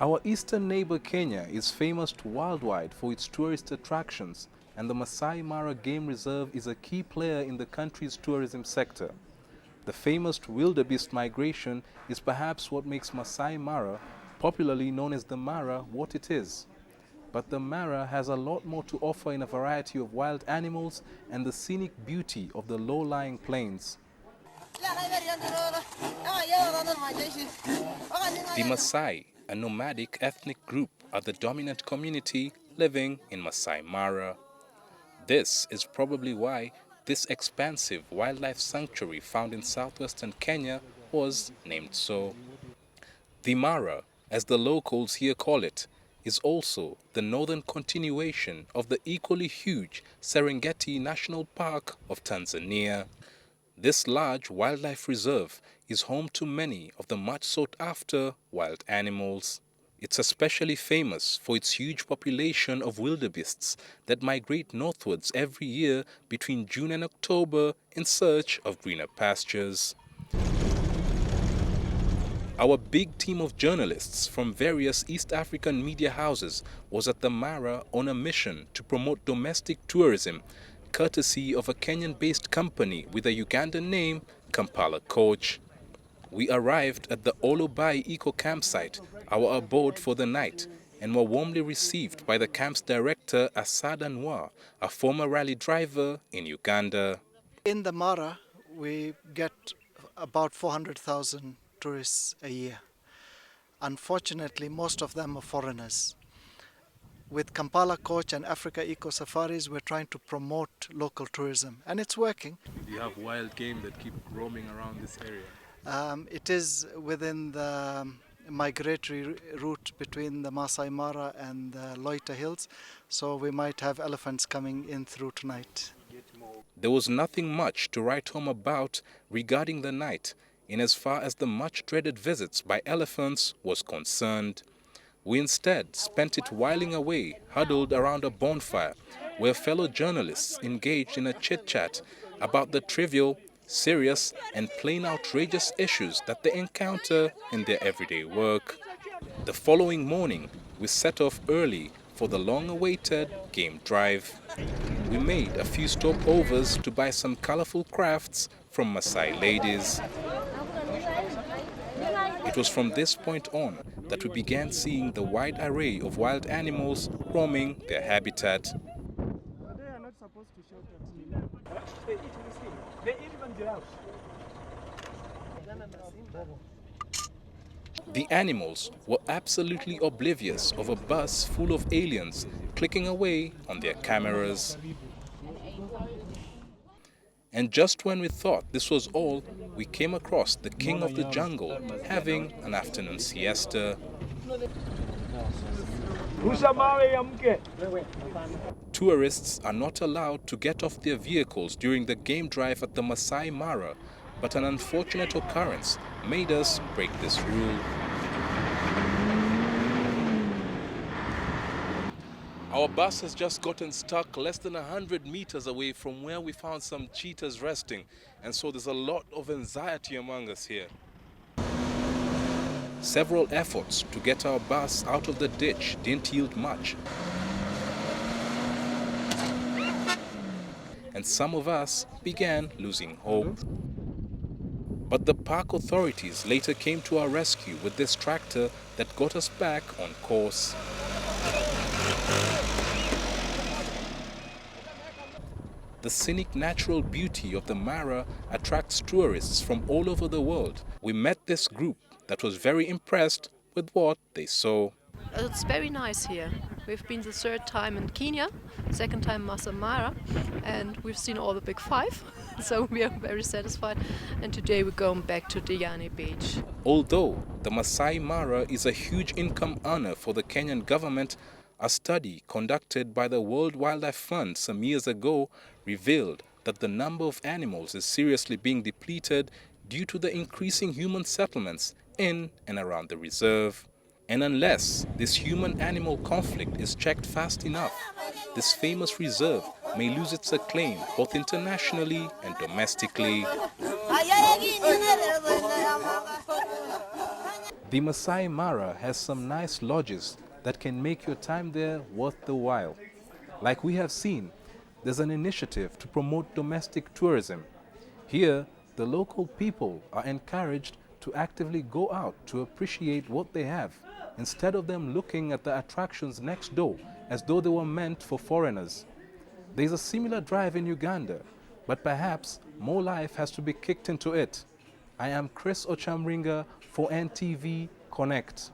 Our eastern neighbor Kenya is famous worldwide for its tourist attractions, and the Masai Mara Game Reserve is a key player in the country's tourism sector. The famous wildebeest migration is perhaps what makes Masai Mara, popularly known as the Mara, what it is. But the Mara has a lot more to offer in a variety of wild animals and the scenic beauty of the low-lying plains. The Masai, a nomadic ethnic group, are the dominant community living in Masai Mara. This is probably why this expansive wildlife sanctuary found in southwestern Kenya was named so. The Mara, as the locals here call it, is also the northern continuation of the equally huge Serengeti National Park of Tanzania. This large wildlife reserve is home to many of the much sought after wild animals. It's especially famous for its huge population of wildebeests that migrate northwards every year between June and October in search of greener pastures. Our big team of journalists from various East African media houses was at the Mara on a mission to promote domestic tourism, courtesy of a Kenyan-based company with a Ugandan name, Kampala Coach. We arrived at the Olobai Eco Campsite, our abode for the night, and were warmly received by the camp's director, Asad Anwar, a former rally driver in Uganda. In the Mara, we get about 400,000 tourists a year. Unfortunately, most of them are foreigners. With Kampala Coach and Africa Eco Safaris, we're trying to promote local tourism, and it's working. You have wild game that keep roaming around this area. It is within the migratory route between the Maasai Mara and the Loita Hills, so we might have elephants coming in through tonight. There was nothing much to write home about regarding the night, in as far as the much-dreaded visits by elephants was concerned. We instead spent it whiling away, huddled around a bonfire, where fellow journalists engaged in a chit-chat about the trivial, serious, and plain outrageous issues that they encounter in their everyday work. The following morning, we set off early for the long-awaited game drive. We made a few stopovers to buy some colorful crafts from Maasai ladies. It was from this point on that we began seeing the wide array of wild animals roaming their habitat. The animals were absolutely oblivious of a bus full of aliens clicking away on their cameras. And just when we thought this was all, we came across the king of the jungle having an afternoon siesta. Tourists are not allowed to get off their vehicles during the game drive at the Masai Mara, but an unfortunate occurrence made us break this rule. Our bus has just gotten stuck less than 100 meters away from where we found some cheetahs resting, and so there's a lot of anxiety among us here. Several efforts to get our bus out of the ditch didn't yield much, and some of us began losing hope. But the park authorities later came to our rescue with this tractor that got us back on course. The scenic natural beauty of the Mara attracts tourists from all over the world. We met this group that was very impressed with what they saw. It's very nice here. We've been the third time in Kenya, second time Masai Mara, and we've seen all the big five, so we are very satisfied. And today we're going back to Diani Beach. Although the Masai Mara is a huge income earner for the Kenyan government, a study conducted by the World Wildlife Fund some years ago revealed that the number of animals is seriously being depleted due to the increasing human settlements in and around the reserve. And unless this human-animal conflict is checked fast enough, this famous reserve may lose its acclaim both internationally and The Masai Mara has some nice lodges that can make your time there worth the while. Like we have seen, there's an initiative to promote domestic tourism. Here, the local people are encouraged to actively go out to appreciate what they have, instead of them looking at the attractions next door as though they were meant for foreigners. There is a similar drive in Uganda, but perhaps more life has to be kicked into it. I am Chris Ochamringa for NTV Connect.